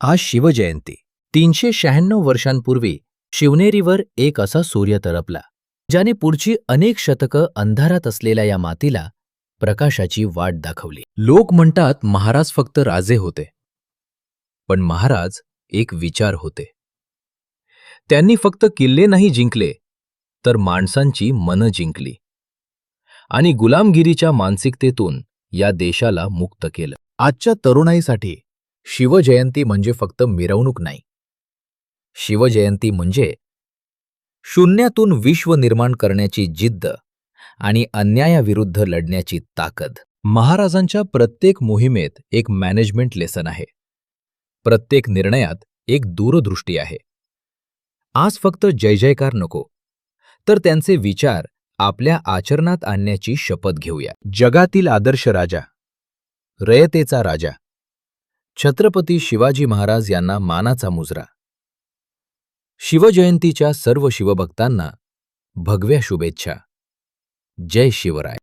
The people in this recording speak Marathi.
आज शिवजयंती. 396 वर्षांपूर्वी शिवनेरीवर एक असा सूर्य तरपला, ज्याने पुढची अनेक शतकं अंधारात असलेल्या या मातीला प्रकाशाची वाट दाखवली. लोक म्हणतात महाराज फक्त राजे होते, पण महाराज एक विचार होते. त्यांनी फक्त किल्ले नाही जिंकले, तर माणसांची मनं जिंकली आणि गुलामगिरीच्या मानसिकतेतून या देशाला मुक्त केलं. आजच्या तरुणाईसाठी शिवजयंती म्हणजे फक्त मिरवणूक नाही. शिवजयंती म्हणजे शून्यातून विश्व निर्माण करण्याची जिद्द आणि अन्यायाविरुद्ध लढण्याची ताकद. महाराजांच्या प्रत्येक मोहिमेत एक मॅनेजमेंट लेसन आहे. प्रत्येक निर्णयात एक दूरदृष्टी आहे. आज फक्त जय जयकार नको, तर त्यांचे विचार आपल्या आचरणात आणण्याची शपथ घेऊया. जगातील आदर्श राजा, रयतेचा राजा, छत्रपती शिवाजी महाराज यांना मानाचा मुजरा. शिवजयंतीच्या सर्व शिवभक्तांना भगव्या शुभेच्छा. जय शिवराय.